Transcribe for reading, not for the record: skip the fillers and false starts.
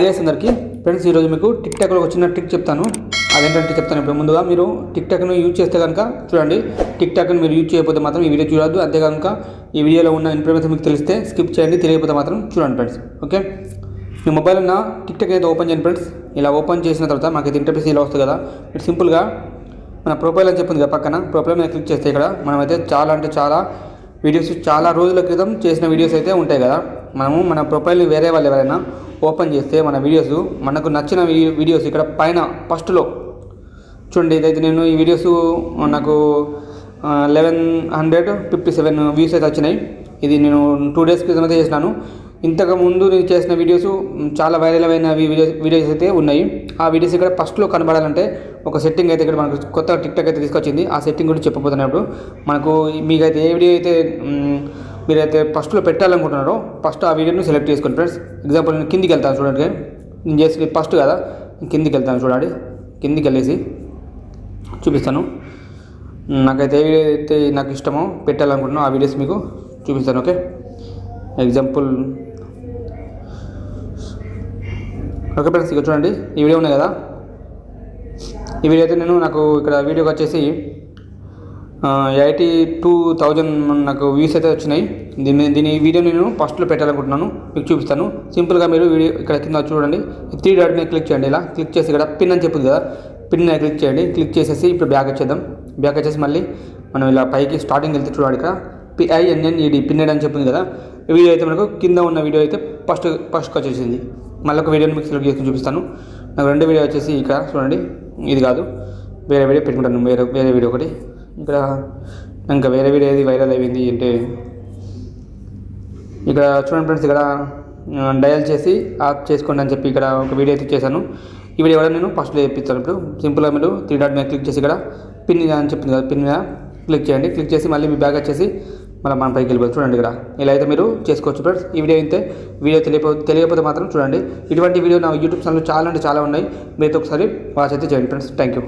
Guys అందరికీ friends, ఈరోజు మీకు టిక్టాక్లో ఒక చిన్న ట్రిక్ చెప్తాను. అదేంటంటే చెప్తాను. ఇప్పుడు ముందుగా మీరు టిక్టాక్ను యూజ్ చేస్తే కనుక చూడండి. టిక్టాక్ను మీరు యూజ్ చేయకపోతే మాత్రం ఈ వీడియో చూడొద్దు. అంతే కనుక ఈ వీడియోలో ఉన్న ఇన్ఫర్మేషన్ మీకు తెలిస్తే స్కిప్ చేయండి, తెలియకపోతే మాత్రం చూడండి ఫ్రెండ్స్. ఓకే, మీ మొబైల్ ఉన్న టిక్టాక్ అయితే ఓపెన్ చేయండి ఫ్రెండ్స్. ఇలా ఓపెన్ చేసిన తర్వాత మాకైతే ఇంటర్ఫేస్ ఇలా వస్తుంది కదా. ఇటు సింపుల్గా మన ప్రొఫైల్ అని చెప్పింది కదా పక్కన, ప్రొఫైల్ మీద క్లిక్ చేస్తే ఇక్కడ మనమైతే చాలా వీడియోస్ చాలా రోజుల క్రితం చేసిన వీడియోస్ అయితే ఉంటాయి కదా. మన ప్రొఫైల్ని వేరే వాళ్ళు ఎవరైనా ఓపెన్ చేస్తే మన వీడియోస్, మనకు నచ్చిన వీడియోస్ ఇక్కడ పైన ఫస్ట్లో చూడండి. ఇదైతే నేను ఈ వీడియోస్ నాకు 1157 వ్యూస్ అయితే వచ్చినాయి. ఇది నేను 2 days క్రితం అయితే చేసినాను. ఇంతకు ముందు నేను చేసిన వీడియోస్ చాలా వైరల్ అయిన వీడియోస్ అయితే ఉన్నాయి. ఆ వీడియోస్ ఇక్కడ ఫస్ట్లో కనబడాలంటే ఒక సెట్టింగ్ అయితే ఇక్కడ మనకు కొత్త టిక్టాక్ అయితే తీసుకొచ్చింది. ఆ సెట్టింగ్ గురించి చెప్పబోతున్నప్పుడు మనకు మీకైతే ఏ వీడియో అయితే మీరైతే ఫస్ట్లో పెట్టాలనుకుంటున్నారో ఫస్ట్ ఆ వీడియోని సెలెక్ట్ చేసుకోండి ఫ్రెండ్స్. ఎగ్జాంపుల్ నేను కిందికి వెళ్తాను చూడండి. నేను చేసి ఫస్ట్ కదా, కిందికి వెళ్తాను చూడండి. కిందికి వెళ్ళేసి చూపిస్తాను. నాకైతే ఏ వీడియో అయితే నాకు ఇష్టమో పెట్టాలనుకుంటున్నాను ఆ వీడియోస్ మీకు చూపిస్తాను. ఓకే, ఎగ్జాంపుల్ ఓకే ఫ్రెండ్స్, ఇక్కడ చూడండి ఈ వీడియో ఉన్నాయి కదా. ఈ వీడియో అయితే నాకు ఇక్కడ వీడియోకి వచ్చేసి 82,000 నాకు వ్యూస్ అయితే వచ్చినాయి. దీని వీడియో నేను ఫస్ట్లో పెట్టాలనుకుంటున్నాను, మీకు చూపిస్తాను. సింపుల్గా మీరు వీడియో ఇక్కడ కింద చూడండి, 3 డాట్ మీద క్లిక్ చేయండి. ఇలా క్లిక్ చేసి ఇక్కడ పిన్ అని చెప్పింది కదా, పిన్ క్లిక్ చేయండి. క్లిక్ చేసేసి ఇప్పుడు బ్యాక్ వచ్చేద్దాం. బ్యాక్ వచ్చేసి మళ్ళీ మనం ఇలా పైకి స్టార్టింగ్ వెళ్తే చూడండి, ఇక్కడ PINNED పిన్నెడ్ అని చెప్పింది కదా. ఈ వీడియో అయితే మనకు కింద ఉన్న వీడియో అయితే ఫస్ట్కి వచ్చేసింది. మళ్ళీ ఒక వీడియోని మీకు సెలెక్ట్ చేసి చూపిస్తాను. నాకు 2 వీడియో వచ్చేసి ఇక్కడ చూడండి, ఇది కాదు వేరే వీడియో పెట్టుకుంటాను. వేరే వీడియో ఒకటి ఇక్కడ ఇంకా వేరే వీడియో ఏది వైరల్ అయింది అంటే ఇక్కడ చూడండి ఫ్రెండ్స్, ఇక్కడ డయల్ చేసి ఆఫ్ చేసుకోండి అని చెప్పి ఇక్కడ ఒక వీడియో అయితే చేశాను. ఈ వీడియో కూడా నేను ఫస్ట్లో చేపిస్తాను. ఇప్పుడు సింపుల్గా మీరు 3 డాట్ మీద క్లిక్ చేసి ఇక్కడ పిన్ అని చెప్పింది కదా, పిన్ మీద క్లిక్ చేయండి. క్లిక్ చేసి మళ్ళీ మీ బ్యాగ్ వచ్చేసి మళ్ళీ మన పైకి వెళ్ళిపోతుంది చూడండి. ఇక్కడ ఇలా అయితే మీరు చేసుకోవచ్చు ఫ్రెండ్స్. ఈ వీడియో అయితే తెలియకపోతే మాత్రం చూడండి. ఇటువంటి వీడియో నా యూట్యూబ్ ఛానల్లో చాలా ఉన్నాయి. మీరైతే ఒకసారి వాచ్ అయితే చేయండి ఫ్రెండ్స్. Thank you.